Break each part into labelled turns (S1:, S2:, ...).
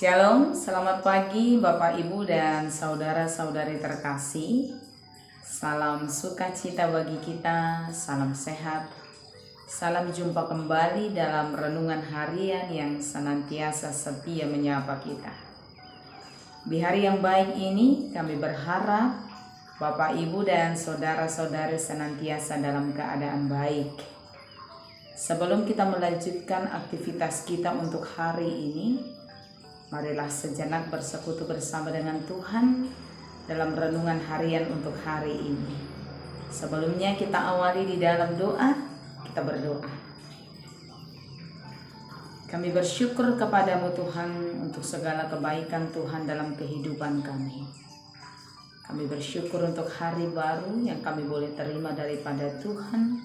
S1: Shalom, selamat pagi Bapak Ibu dan saudara-saudari terkasih. Salam sukacita bagi kita, salam sehat. Salam jumpa kembali dalam renungan harian yang senantiasa setia menyapa kita. Di hari yang baik ini kami berharap Bapak Ibu dan saudara-saudari senantiasa dalam keadaan baik. Sebelum kita melanjutkan aktivitas kita untuk hari ini, marilah sejenak bersekutu bersama dengan Tuhan dalam renungan harian untuk hari ini. Sebelumnya kita awali di dalam doa, kita berdoa. Kami bersyukur kepadamu Tuhan untuk segala kebaikan Tuhan dalam kehidupan kami. Kami bersyukur untuk hari baru yang kami boleh terima daripada Tuhan.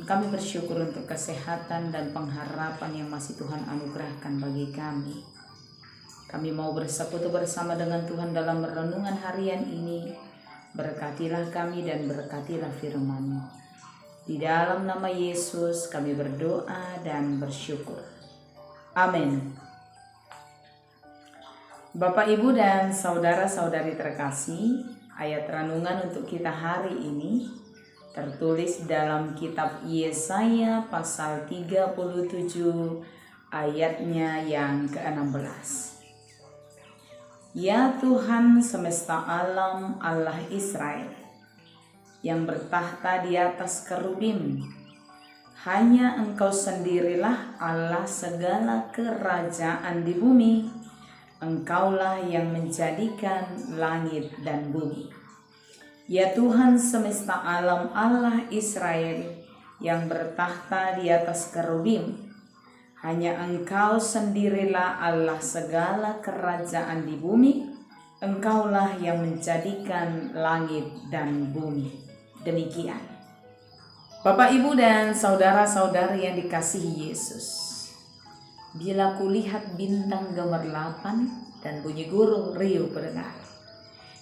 S1: Kami bersyukur untuk kesehatan dan pengharapan yang masih Tuhan anugerahkan bagi kami. Kami mau bersekutu bersama dengan Tuhan dalam renungan harian ini. Berkatilah kami dan berkatilah firman-Mu. Di dalam nama Yesus kami berdoa dan bersyukur. Amin. Bapak, Ibu, dan saudara-saudari terkasih, ayat renungan untuk kita hari ini tertulis dalam kitab Yesaya pasal 37 ayatnya yang ke-16. Ya Tuhan semesta alam, Allah Israel, yang bertahta di atas kerubim, hanya Engkau sendirilah Allah segala kerajaan di bumi. Engkaulah yang menjadikan langit dan bumi. Ya Tuhan semesta alam, Allah Israel, yang bertahta di atas kerubim, hanya Engkau sendirilah Allah segala kerajaan di bumi. Engkaulah yang menjadikan langit dan bumi. Demikian. Bapak, Ibu, dan saudara-saudari yang dikasihi Yesus, bila kulihat bintang gemerlapan dan bunyi gurung riuh berdengar,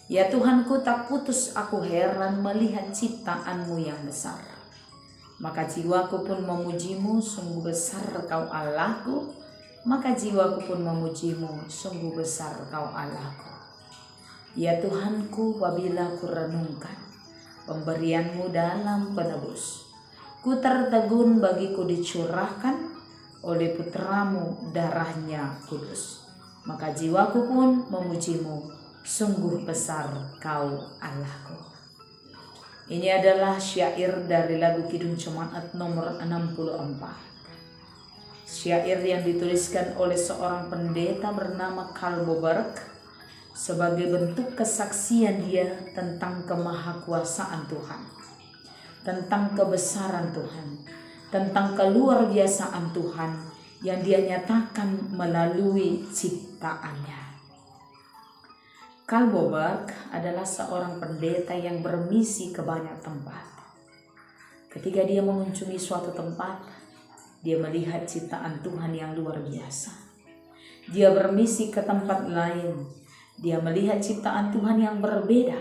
S1: ya Tuhanku, tak putus aku heran melihat ciptaan-Mu yang besar. Maka jiwaku pun memuji-Mu, sungguh besar Kau Allahku. Maka jiwaku pun memuji-Mu, sungguh besar Kau Allahku. Ya Tuhanku, apabila ku renungkan pemberian-Mu dalam penebus, ku tertegun bagiku dicurahkan oleh putra-Mu darahnya kudus. Maka jiwaku pun memuji-Mu, sungguh besar Kau Allahku. Ini adalah syair dari lagu Kidung Jemaat nomor 64. Syair yang dituliskan oleh seorang pendeta bernama Karl Boberg sebagai bentuk kesaksian dia tentang kemahakuasaan Tuhan, tentang kebesaran Tuhan, tentang keluar biasaan Tuhan yang dia nyatakan melalui ciptaannya. Karl Boberg adalah seorang pendeta yang bermisi ke banyak tempat. Ketika dia mengunjungi suatu tempat, dia melihat ciptaan Tuhan yang luar biasa. Dia bermisi ke tempat lain, Dia melihat ciptaan Tuhan yang berbeda.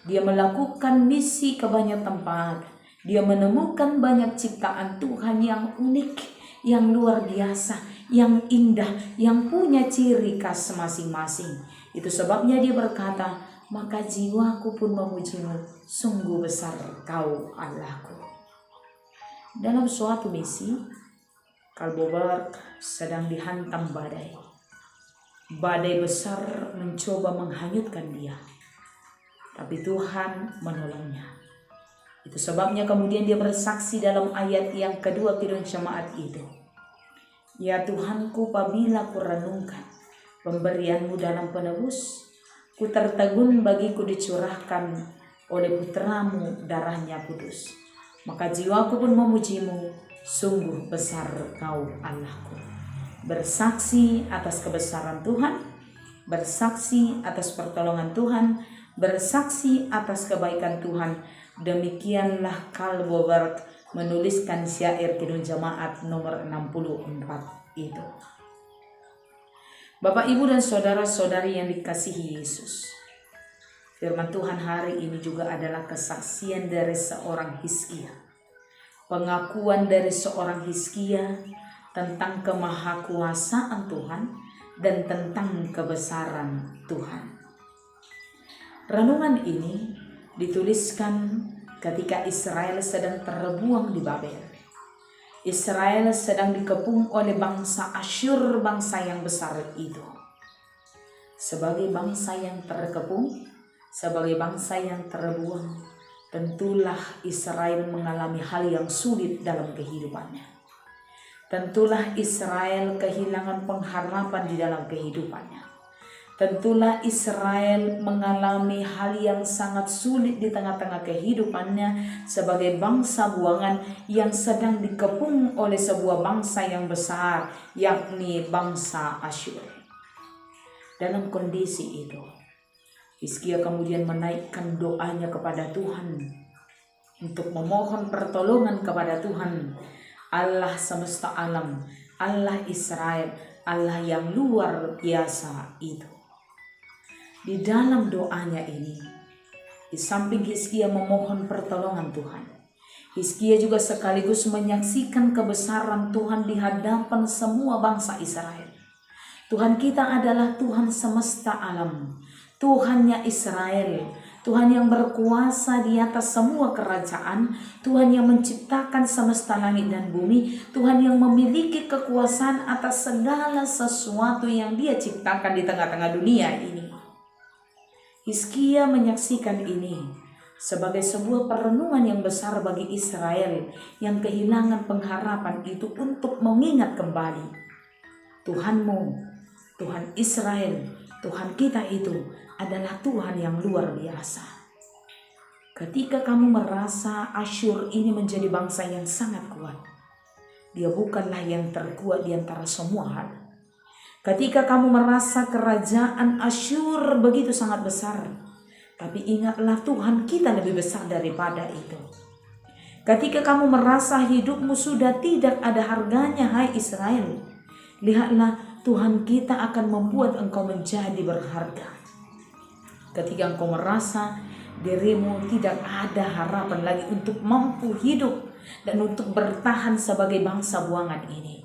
S1: Dia melakukan misi ke banyak tempat. Dia menemukan banyak ciptaan Tuhan yang unik, yang luar biasa, yang indah, yang punya ciri khas masing-masing. Itu sebabnya dia berkata, maka jiwaku pun memujimu, sungguh besar kau Allahku. Dalam suatu misi, Kalboberg sedang dihantam badai. Badai besar mencoba menghanyutkan dia, tapi Tuhan menolongnya. Itu sebabnya kemudian dia bersaksi dalam ayat yang kedua firman jemaat itu. Ya Tuhanku, apabila ku renungkan pemberianmu dalam penebus, ku tertegun bagiku dicurahkan oleh putramu darahnya kudus. Maka jiwaku pun memujimu, sungguh besar kau Allahku. Bersaksi atas kebesaran Tuhan, bersaksi atas pertolongan Tuhan, bersaksi atas kebaikan Tuhan. Demikianlah Kalboberg menuliskan syair Kidung Jemaat nomor 64 itu. Bapak, Ibu, dan saudara-saudari yang dikasihi Yesus, firman Tuhan hari ini juga adalah kesaksian dari seorang Hizkia. Pengakuan dari seorang Hizkia tentang kemahakuasaan Tuhan dan tentang kebesaran Tuhan. Renungan ini dituliskan ketika Israel sedang terbuang di Babel. Israel sedang dikepung oleh bangsa Asyur, bangsa yang besar itu. Sebagai bangsa yang terkepung, sebagai bangsa yang terbuang, tentulah Israel mengalami hal yang sulit dalam kehidupannya. Tentulah Israel kehilangan pengharapan di dalam kehidupannya. Tentulah Israel mengalami hal yang sangat sulit di tengah-tengah kehidupannya sebagai bangsa buangan yang sedang dikepung oleh sebuah bangsa yang besar, yakni bangsa Asyur. Dalam kondisi itu, Hizkia kemudian menaikkan doanya kepada Tuhan untuk memohon pertolongan kepada Tuhan, Allah semesta alam, Allah Israel, Allah yang luar biasa itu. Di dalam doanya ini, di samping Hizkia memohon pertolongan Tuhan, Hizkia juga sekaligus menyaksikan kebesaran Tuhan di hadapan semua bangsa Israel. Tuhan kita adalah Tuhan semesta alam, Tuhannya Israel, Tuhan yang berkuasa di atas semua kerajaan, Tuhan yang menciptakan semesta langit dan bumi, Tuhan yang memiliki kekuasaan atas segala sesuatu yang Dia ciptakan di tengah-tengah dunia ini. Hizkia menyaksikan ini sebagai sebuah perenungan yang besar bagi Israel yang kehilangan pengharapan itu untuk mengingat kembali Tuhanmu, Tuhan Israel, Tuhan kita itu adalah Tuhan yang luar biasa. Ketika kamu merasa Asyur ini menjadi bangsa yang sangat kuat, dia bukanlah yang terkuat di antara semua hal. Ketika kamu merasa kerajaan Asyur begitu sangat besar, tapi ingatlah Tuhan kita lebih besar daripada itu. Ketika kamu merasa hidupmu sudah tidak ada harganya, hai Israel, lihatlah Tuhan kita akan membuat engkau menjadi berharga. Ketika engkau merasa dirimu tidak ada harapan lagi untuk mampu hidup dan untuk bertahan sebagai bangsa buangan ini,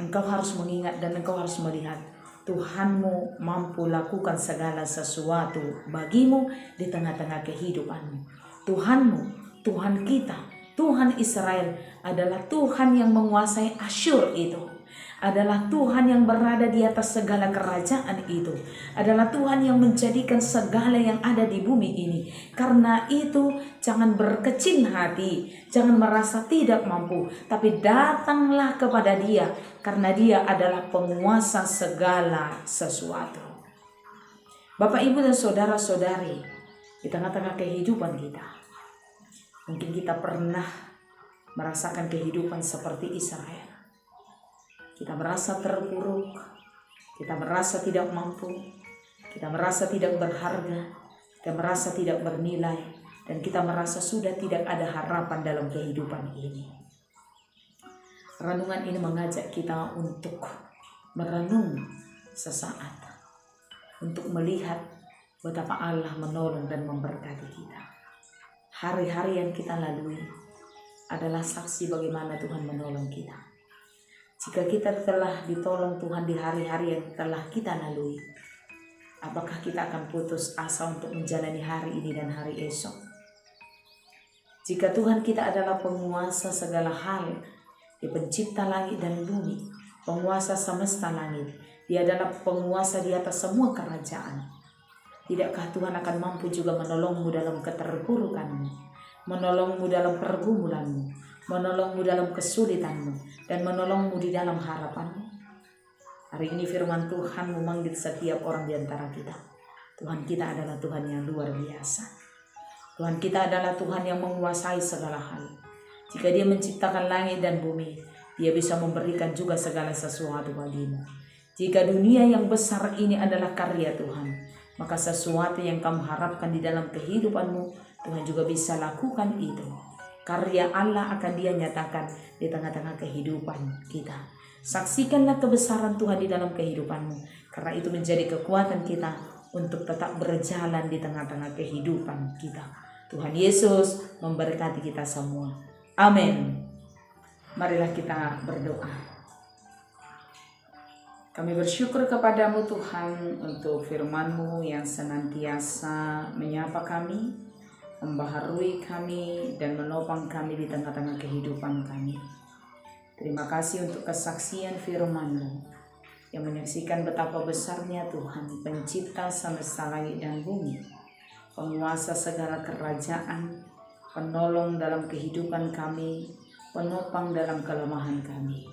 S1: engkau harus mengingat dan engkau harus melihat Tuhanmu mampu lakukan segala sesuatu bagimu di tengah-tengah kehidupanmu. Tuhanmu, Tuhan kita, Tuhan Israel adalah Tuhan yang menguasai Asyur itu. Adalah Tuhan yang berada di atas segala kerajaan itu. Adalah Tuhan yang menjadikan segala yang ada di bumi ini. Karena itu jangan berkecil hati, jangan merasa tidak mampu, tapi datanglah kepada Dia, karena Dia adalah penguasa segala sesuatu. Bapak, Ibu, dan saudara-saudari, di tengah-tengah kehidupan kita, mungkin kita pernah merasakan kehidupan seperti Israel. Kita merasa terpuruk, kita merasa tidak mampu, kita merasa tidak berharga, kita merasa tidak bernilai, dan kita merasa sudah tidak ada harapan dalam kehidupan ini. Renungan ini mengajak kita untuk merenung sesaat. untuk melihat betapa Allah menolong dan memberkati kita. Hari-hari yang kita lalui adalah saksi bagaimana Tuhan menolong kita. Jika kita telah ditolong Tuhan di hari-hari yang telah kita lalui, apakah kita akan putus asa untuk menjalani hari ini dan hari esok? Jika Tuhan kita adalah penguasa segala hal, Dia pencipta langit dan bumi, penguasa semesta langit, Dia adalah penguasa di atas semua kerajaan. Tidakkah Tuhan akan mampu juga menolongmu dalam keterpurukanmu, menolongmu dalam pergumulanmu, menolongmu dalam kesulitanmu, dan menolongmu di dalam harapanmu? Hari ini firman Tuhan memanggil setiap orang di antara kita. Tuhan kita adalah Tuhan yang luar biasa. Tuhan kita adalah Tuhan yang menguasai segala hal. Jika Dia menciptakan langit dan bumi, Dia bisa memberikan juga segala sesuatu bagimu. Jika dunia yang besar ini adalah karya Tuhan, maka sesuatu yang kamu harapkan di dalam kehidupanmu, Tuhan juga bisa lakukan itu. Karya Allah akan Dia nyatakan di tengah-tengah kehidupan kita. Saksikanlah kebesaran Tuhan di dalam kehidupanmu, karena itu menjadi kekuatan kita untuk tetap berjalan di tengah-tengah kehidupan kita. Tuhan Yesus memberkati kita semua. Amin. Marilah kita berdoa. Kami bersyukur kepadamu Tuhan untuk firman-Mu yang senantiasa menyapa kami, membaharui kami, dan menopang kami di tengah-tengah kehidupan kami. Terima kasih untuk kesaksian firman-Mu yang menyaksikan betapa besarnya Tuhan, pencipta semesta langit dan bumi, penguasa segala kerajaan, penolong dalam kehidupan kami, penopang dalam kelemahan kami.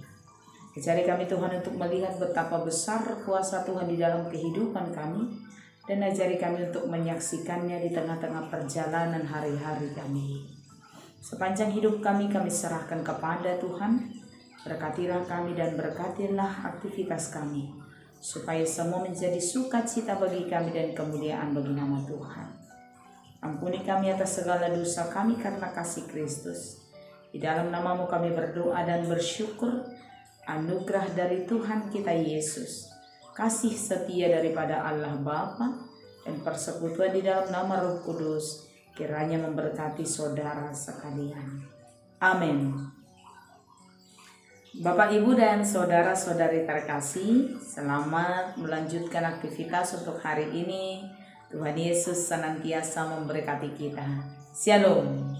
S1: Ajari kami Tuhan untuk melihat betapa besar kuasa Tuhan di dalam kehidupan kami, dan ajari kami untuk menyaksikannya di tengah-tengah perjalanan hari-hari kami. Sepanjang hidup kami serahkan kepada Tuhan. Berkatilah kami dan berkatilah aktivitas kami, supaya semua menjadi sukacita bagi kami dan kemuliaan bagi nama Tuhan. Ampuni kami atas segala dosa kami karena kasih Kristus. Di dalam nama-Mu kami berdoa dan bersyukur. Anugerah dari Tuhan kita Yesus, kasih setia daripada Allah Bapa, dan persekutuan di dalam nama Roh Kudus kiranya memberkati saudara sekalian. Amin. Bapak, Ibu, dan saudara-saudari terkasih, selamat melanjutkan aktivitas untuk hari ini. Tuhan Yesus senantiasa memberkati kita. Shalom.